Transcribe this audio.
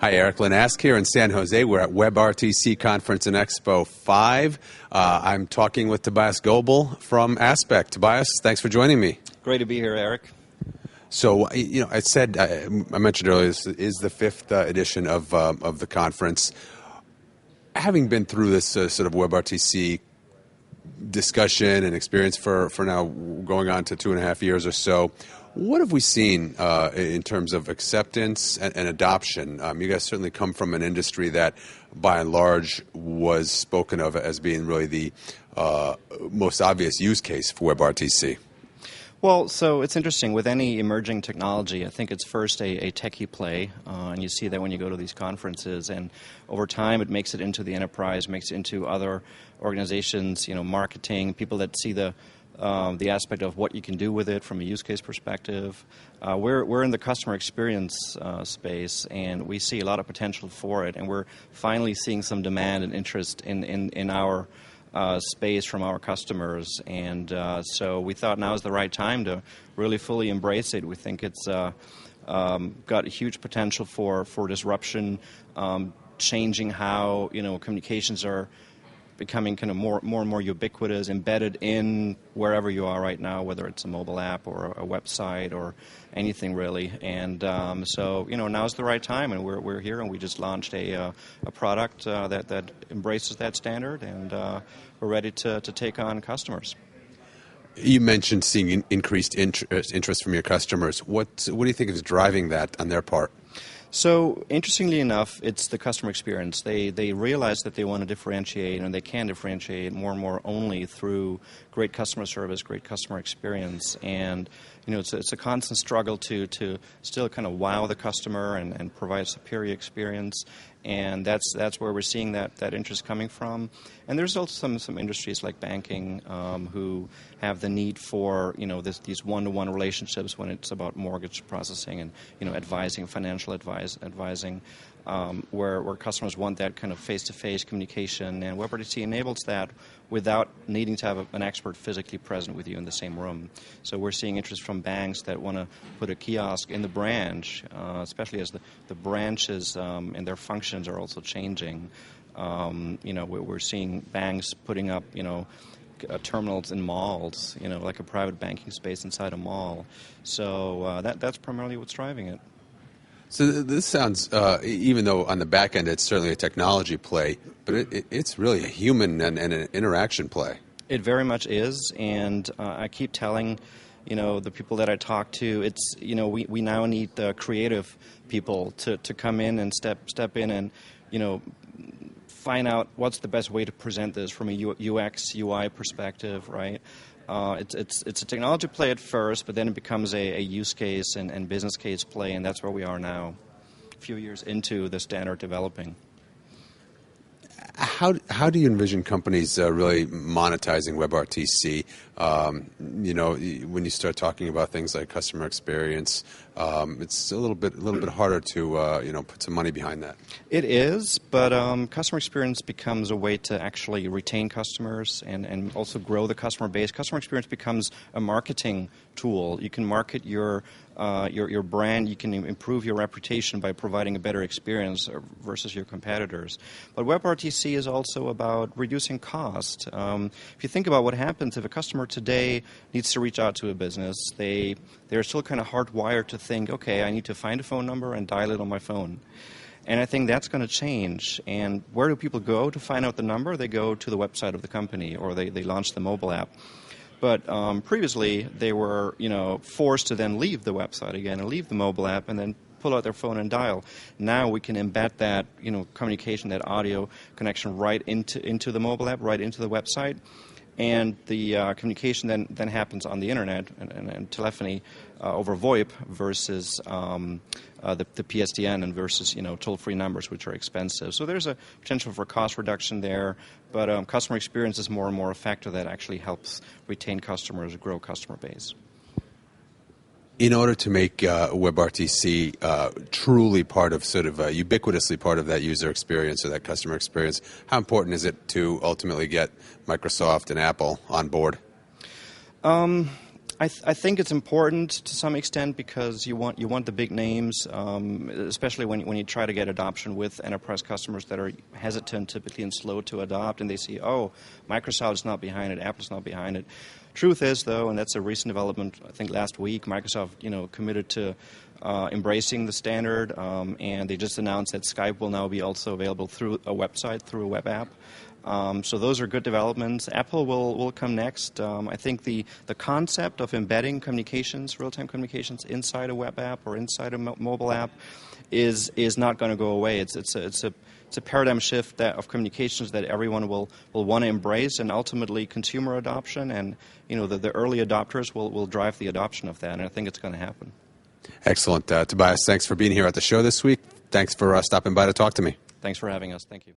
Hi, Eric Linask here in San Jose. We're at WebRTC Conference and Expo 5. I'm talking with Tobias Goebel from Aspect. Tobias, thanks for joining me. Great to be here, Eric. So, I mentioned earlier, this is the 5th edition of the conference. Having been through this sort of WebRTC discussion and experience for now going on to 2.5 years or so, what have we seen in terms of acceptance and adoption? You guys certainly come from an industry that, by and large, was spoken of as being really the most obvious use case for WebRTC. Well, so it's interesting. With any emerging technology, I think it's first a techie play, and you see that when you go to these conferences. And over time, it makes it into the enterprise, makes it into other organizations, marketing, people that see the aspect of what you can do with it from a use case perspective. We're in the customer experience space, and we see a lot of potential for it, and we're finally seeing some demand and interest in our space from our customers. And so we thought now is the right time to really fully embrace it. We think it's got a huge potential for disruption, changing how communications are becoming kind of more and more ubiquitous, embedded in wherever you are right now, whether it's a mobile app or a website or anything really. And so now's the right time, and we're here, and we just launched a product that embraces that standard, and we're ready to take on customers. You mentioned seeing increased interest from your customers. What do you think is driving that on their part? So, interestingly enough, it's the customer experience. They realize that they want to differentiate, and they can differentiate more and more only through great customer service, great customer experience. And it's a constant struggle to still kind of wow the customer and provide a superior experience. And that's where we're seeing that interest coming from. And there's also some industries like banking who have the need for these one-to-one relationships when it's about mortgage processing and advising, financial advising, where customers want that kind of face-to-face communication. And WebRTC enables that without needing to have an expert physically present with you in the same room. So we're seeing interest from banks that want to put a kiosk in the branch, especially as the branches and their functions are also changing. We're seeing banks putting up, terminals in malls, like a private banking space inside a mall. So that's primarily what's driving it. So this sounds, even though on the back end it's certainly a technology play, but it's really a human and an interaction play. It very much is, and I keep telling the people that I talk to, it's we now need the creative people to come in and step in and find out what's the best way to present this from a UX UI perspective, right? It's a technology play at first, but then it becomes a use case and business case play, and that's where we are now, a few years into the standard developing. How do you envision companies really monetizing WebRTC? When you start talking about things like customer experience, it's a little bit harder to put some money behind that. It is, but customer experience becomes a way to actually retain customers and also grow the customer base. Customer experience becomes a marketing tool. You can market your brand. You can improve your reputation by providing a better experience versus your competitors. But WebRTC is also about reducing cost. If you think about what happens if a customer today needs to reach out to a business, they're still kind of hardwired to think, okay, I need to find a phone number and dial it on my phone. And I think that's going to change. And where do people go to find out the number? They go to the website of the company, or they launch the mobile app. But previously, they were forced to then leave the website again and leave the mobile app and then pull out their phone and dial. Now we can embed that communication, that audio connection right into the mobile app, right into the website. And the communication then happens on the internet and telephony over VoIP versus the PSTN and versus toll-free numbers, which are expensive. So there's a potential for cost reduction there, but customer experience is more and more a factor that actually helps retain customers, grow customer base. In order to make WebRTC truly part of ubiquitously part of that user experience or that customer experience, how important is it to ultimately get Microsoft and Apple on board? I think it's important to some extent because you want the big names, especially when you try to get adoption with enterprise customers that are hesitant typically and slow to adopt, and they see, oh, Microsoft's not behind it, Apple's not behind it. Truth is, though, and that's a recent development, I think last week, Microsoft committed to embracing the standard, and they just announced that Skype will now be also available through a website, through a web app. So those are good developments. Apple will come next. I think the concept of embedding communications, real-time communications, inside a web app or inside a mobile app is not going to go away. It's a paradigm shift of communications that everyone will want to embrace, and ultimately consumer adoption and the early adopters will drive the adoption of that, and I think it's going to happen. Excellent. Tobias, thanks for being here at the show this week. Thanks for stopping by to talk to me. Thanks for having us. Thank you.